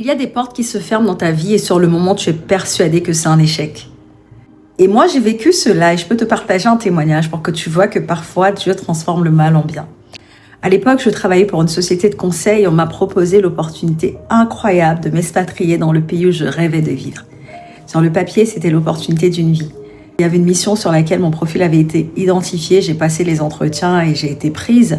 Il y a des portes qui se ferment dans ta vie et sur le moment, tu es persuadé que c'est un échec. Et moi, j'ai vécu cela et je peux te partager un témoignage pour que tu vois que parfois, Dieu transforme le mal en bien. À l'époque, je travaillais pour une société de conseil et on m'a proposé l'opportunité incroyable de m'expatrier dans le pays où je rêvais de vivre. Sur le papier, c'était l'opportunité d'une vie. Il y avait une mission sur laquelle mon profil avait été identifié, j'ai passé les entretiens et j'ai été prise.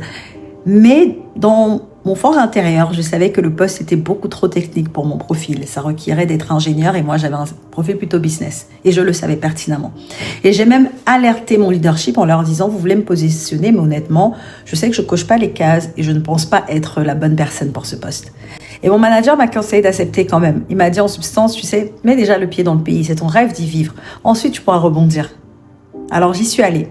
Mais dans mon fort intérieur, je savais que le poste était beaucoup trop technique pour mon profil. Ça requérait d'être ingénieur et moi, j'avais un profil plutôt business. Et je le savais pertinemment. Et j'ai même alerté mon leadership en leur disant, vous voulez me positionner, mais honnêtement, je sais que je coche pas les cases et je ne pense pas être la bonne personne pour ce poste. Et mon manager m'a conseillé d'accepter quand même. Il m'a dit en substance, tu sais, mets déjà le pied dans le pays, c'est ton rêve d'y vivre. Ensuite, tu pourras rebondir. Alors, j'y suis allée.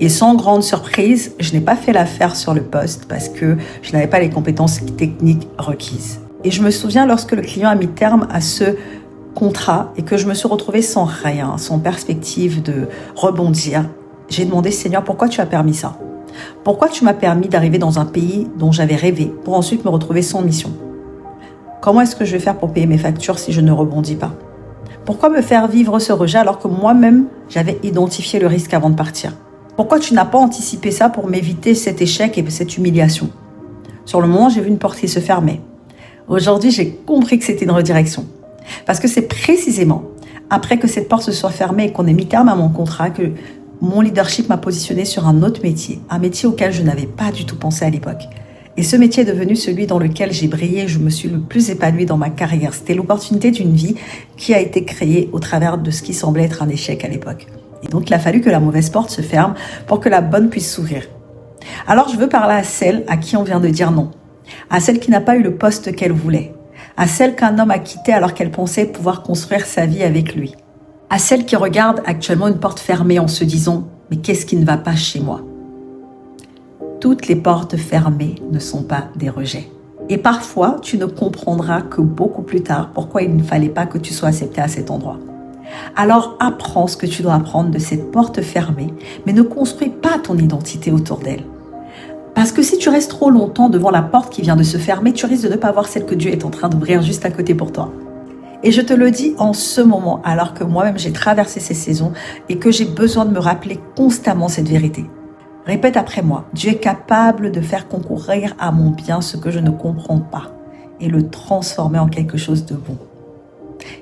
Et sans grande surprise, je n'ai pas fait l'affaire sur le poste parce que je n'avais pas les compétences techniques requises. Et je me souviens lorsque le client a mis terme à ce contrat et que je me suis retrouvée sans rien, sans perspective de rebondir, j'ai demandé, Seigneur, pourquoi tu as permis ça? Pourquoi tu m'as permis d'arriver dans un pays dont j'avais rêvé pour ensuite me retrouver sans mission? Comment est-ce que je vais faire pour payer mes factures si je ne rebondis pas? Pourquoi me faire vivre ce rejet alors que moi-même, j'avais identifié le risque avant de partir? Pourquoi tu n'as pas anticipé ça pour m'éviter cet échec et cette humiliation? Sur le moment, j'ai vu une porte qui se fermait. Aujourd'hui, j'ai compris que c'était une redirection. Parce que c'est précisément après que cette porte se soit fermée et qu'on ait mis terme à mon contrat que mon leadership m'a positionné sur un autre métier. Un métier auquel je n'avais pas du tout pensé à l'époque. Et ce métier est devenu celui dans lequel j'ai brillé et je me suis le plus épanouie dans ma carrière. C'était l'opportunité d'une vie qui a été créée au travers de ce qui semblait être un échec à l'époque. Et donc, il a fallu que la mauvaise porte se ferme pour que la bonne puisse s'ouvrir. Alors, je veux parler à celle à qui on vient de dire non, à celle qui n'a pas eu le poste qu'elle voulait, à celle qu'un homme a quitté alors qu'elle pensait pouvoir construire sa vie avec lui, à celle qui regarde actuellement une porte fermée en se disant « Mais qu'est-ce qui ne va pas chez moi ?» Toutes les portes fermées ne sont pas des rejets. Et parfois, tu ne comprendras que beaucoup plus tard pourquoi il ne fallait pas que tu sois accepté à cet endroit. Alors apprends ce que tu dois apprendre de cette porte fermée, mais ne construis pas ton identité autour d'elle. Parce que si tu restes trop longtemps devant la porte qui vient de se fermer, tu risques de ne pas voir celle que Dieu est en train d'ouvrir juste à côté pour toi. Et je te le dis en ce moment, alors que moi-même j'ai traversé ces saisons et que j'ai besoin de me rappeler constamment cette vérité. Répète après moi, Dieu est capable de faire concourir à mon bien ce que je ne comprends pas et le transformer en quelque chose de bon.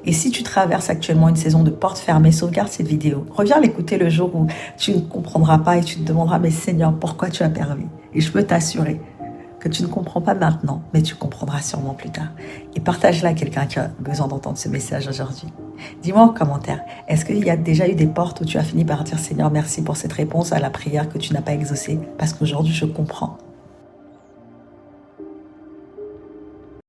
Et si tu traverses actuellement une saison de porte fermée, sauvegarde cette vidéo. Reviens l'écouter le jour où tu ne comprendras pas et tu te demanderas, mais Seigneur, pourquoi tu as permis? Et je peux t'assurer que tu ne comprends pas maintenant, mais tu comprendras sûrement plus tard. Et partage-la à quelqu'un qui a besoin d'entendre ce message aujourd'hui. Dis-moi en commentaire, est-ce qu'il y a déjà eu des portes où tu as fini par dire, Seigneur, merci pour cette réponse à la prière que tu n'as pas exaucée? Parce qu'aujourd'hui, je comprends.